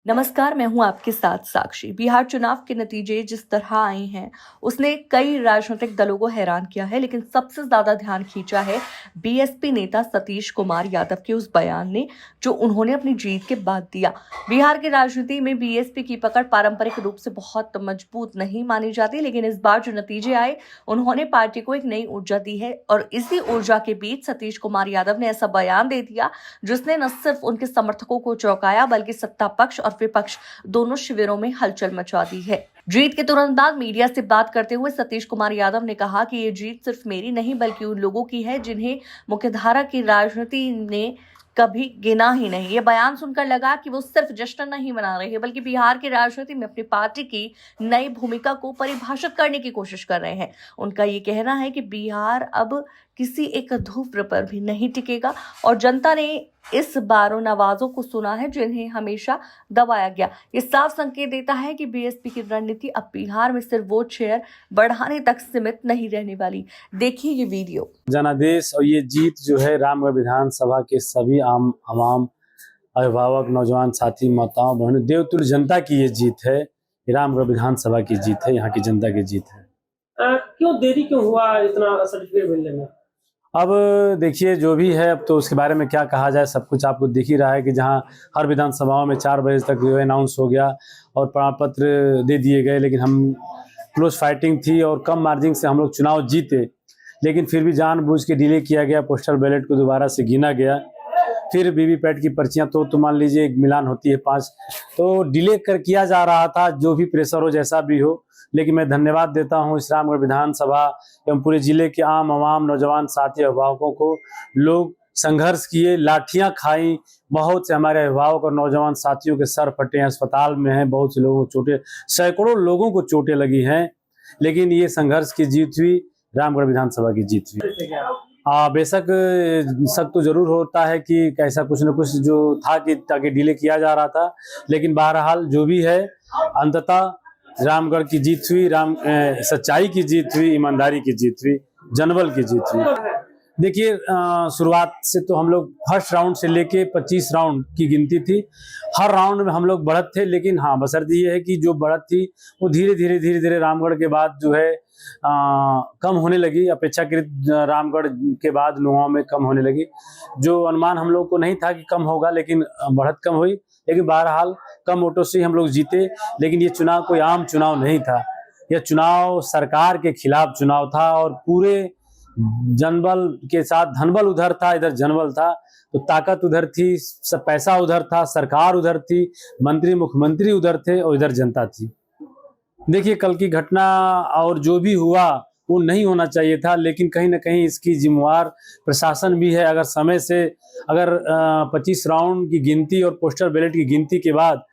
नमस्कार, मैं हूं आपके साथ साक्षी। बिहार चुनाव के नतीजे जिस तरह आए हैं उसने कई राजनीतिक दलों को हैरान किया है, लेकिन सबसे ज्यादा ध्यान खींचा है बीएसपी नेता सतीश कुमार यादव के उस बयान ने जो उन्होंने अपनी जीत के बाद दिया। बिहार की राजनीति में बीएसपी की पकड़ पारंपरिक रूप से बहुत मजबूत नहीं मानी जाती, लेकिन इस बार जो नतीजे आए उन्होंने पार्टी को एक नई ऊर्जा दी है और इसी ऊर्जा के बीच सतीश कुमार यादव ने ऐसा बयान दे दिया जिसने न सिर्फ उनके समर्थकों को चौंकाया बल्कि सत्ता पक्ष और विपक्ष दोनों शिविरों में हलचल मचा दी है। जीत के तुरंत बाद मीडिया से बात करते हुए सतीश कुमार यादव ने कहा कि ये जीत सिर्फ मेरी नहीं बल्कि उन लोगों की है जिन्हें मुख्यधारा की राजनीति ने कभी गिना ही नहीं। ये बयान सुनकर लगा कि वो सिर्फ जश्न नहीं मना रहे हैं बल्कि बिहार की राजनीति में अपनी पार्टी की नई भूमिका को परिभाषित करने की कोशिश कर रहे हैं। उनका ये कहना है कि बिहार अब किसी एक धूप पर भी नहीं टिकेगा और जनता ने इस बार उन आवाजों को सुना है जिन्हें हमेशा दबाया गया। ये साफ संकेत देता है कि बीएसपी की रणनीति अब बिहार में सिर्फ वोट शेयर बढ़ाने तक सीमित नहीं रहने वाली। देखिए ये वीडियो। जनादेश और ये जीत जो है रामगढ़ विधानसभा के सभी आम आवाम अभिभावक नौजवान साथी माताओं बहनों देवतुल्य जनता की ये जीत है। रामगढ़ विधानसभा की जीत है, यहाँ की जनता की जीत है। क्यों देरी क्यों हुआ इतना सर्टिफिकेट मिलने में? अब देखिए जो भी है, अब तो उसके बारे में क्या कहा जाए, सब कुछ आपको दिख ही रहा है कि जहां हर विधानसभाओं में 4 बजे तक जो है अनाउंस हो गया और प्रमाण पत्र दे दिए गए, लेकिन हम क्लोज फाइटिंग थी और कम मार्जिन से हम लोग चुनाव जीते, लेकिन फिर भी जानबूझ के डिले किया गया। पोस्टल बैलेट को दोबारा से गिना गया, फिर वीवीपैट की पर्चियां तो मान लीजिए एक मिलान होती है 5, तो डिले किया जा रहा था। जो भी प्रेशर हो जैसा भी हो, लेकिन मैं धन्यवाद देता हूं इस रामगढ़ विधानसभा एवं पूरे जिले के आम आवाम नौजवान साथी अभिभावकों को। लोग संघर्ष किए, लाठियां खाई, बहुत से हमारे अभिभावक और नौजवान साथियों के सर फटे, अस्पताल में हैं, बहुत से लोगों को चोटें, सैकड़ों लोगों को चोटें लगी हैं, लेकिन ये संघर्ष की जीत हुई, रामगढ़ विधानसभा की जीत हुई। बेशक शक तो जरूर होता है कि ऐसा कुछ न कुछ जो था कि ताकि डिले किया जा रहा था, लेकिन बहरहाल जो भी है अंततः रामगढ़ की जीत हुई, सच्चाई की जीत हुई, ईमानदारी की जीत हुई, जनबल की जीत हुई। देखिए शुरुआत से तो हम लोग फर्स्ट राउंड से लेके 25 राउंड की गिनती थी, हर राउंड में हम लोग बढ़त थे, लेकिन हाँ बशर्ते ये है कि जो बढ़त थी वो धीरे धीरे रामगढ़ के बाद जो है कम होने लगी। अपेक्षाकृत रामगढ़ के बाद नुआव में कम होने लगी। जो अनुमान हम लोग को नहीं था कि कम होगा, लेकिन बढ़त कम हुई, लेकिन बहरहाल कम वोटों से हम लोग जीते। लेकिन ये चुनाव कोई आम चुनाव नहीं था, यह चुनाव सरकार के खिलाफ चुनाव था और पूरे जनबल के साथ धनबल उधर था, इधर जनबल था, तो ताकत उधर थी, सब पैसा उधर था, सरकार उधर थी, मंत्री मुख्यमंत्री उधर थे और इधर जनता थी। देखिए कल की घटना और जो भी हुआ वो नहीं होना चाहिए था, लेकिन कहीं ना कहीं इसकी जिम्मेवार प्रशासन भी है। अगर समय से 25 राउंड की गिनती और पोस्टल बैलेट की गिनती के बाद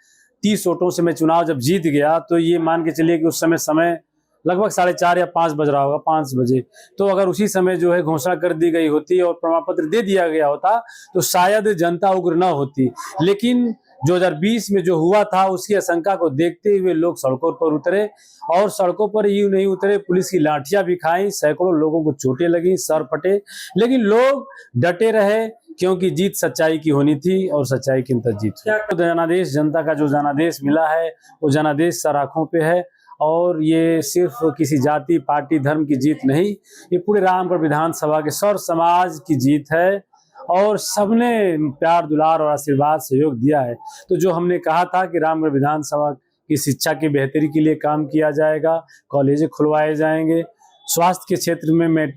30 वोटों से मैं चुनाव जब जीत गया, तो ये मान के चलिए कि उस समय लगभग 4:30 या 5 बज रहा होगा, 5 बजे, तो अगर उसी समय जो है घोषणा कर दी गई होती और प्रमाण पत्र दे दिया गया होता तो शायद जनता उग्र न होती। लेकिन 2020 में जो हुआ था उसकी आशंका को देखते हुए लोग सड़कों पर उतरे, और सड़कों पर ही नहीं उतरे, पुलिस की लाठियां भी खाई, सैकड़ों लोगों को चोटें लगी, सर फटे, लेकिन लोग डटे रहे क्योंकि जीत सच्चाई की होनी थी और सच्चाई की अंतर जीत हुई। तो जनादेश, जनता का जो जनादेश मिला है वो जनादेश सर आंखों पे है, और ये सिर्फ किसी जाति पार्टी धर्म की जीत नहीं, ये पूरे रामगढ़ विधानसभा के सौर समाज की जीत है और सबने प्यार दुलार और आशीर्वाद सहयोग दिया है। तो जो हमने कहा था कि रामगढ़ विधानसभा की शिक्षा की बेहतरी के लिए काम किया जाएगा, कॉलेज खुलवाए जाएंगे, स्वास्थ्य के क्षेत्र में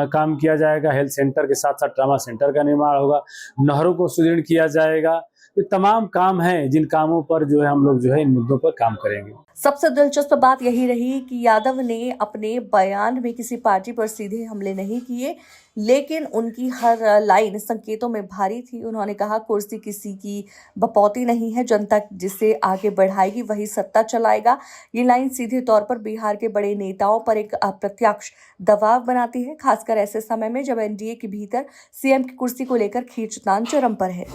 काम किया जाएगा, हेल्थ सेंटर के साथ साथ ट्रामा सेंटर का निर्माण होगा, नहरों को सुदृढ़ किया जाएगा। ये तमाम काम हैं जिन कामों पर जो है हम लोग जो है इन मुद्दों पर काम करेंगे। सबसे दिलचस्प बात यही रही कि यादव ने अपने बयान में किसी पार्टी पर सीधे हमले नहीं किए, लेकिन उनकी हर लाइन संकेतों में भारी थी। उन्होंने कहा कुर्सी किसी की बपौती नहीं है, जनता जिसे आगे बढ़ाएगी वही सत्ता चलाएगा। ये लाइन सीधे तौर पर बिहार के बड़े नेताओं पर एक अप्रत्यक्ष दबाव बनाती है, खासकर ऐसे समय में जब एनडीए के भीतर सीएम की कुर्सी को लेकर खींचतान चरम पर है।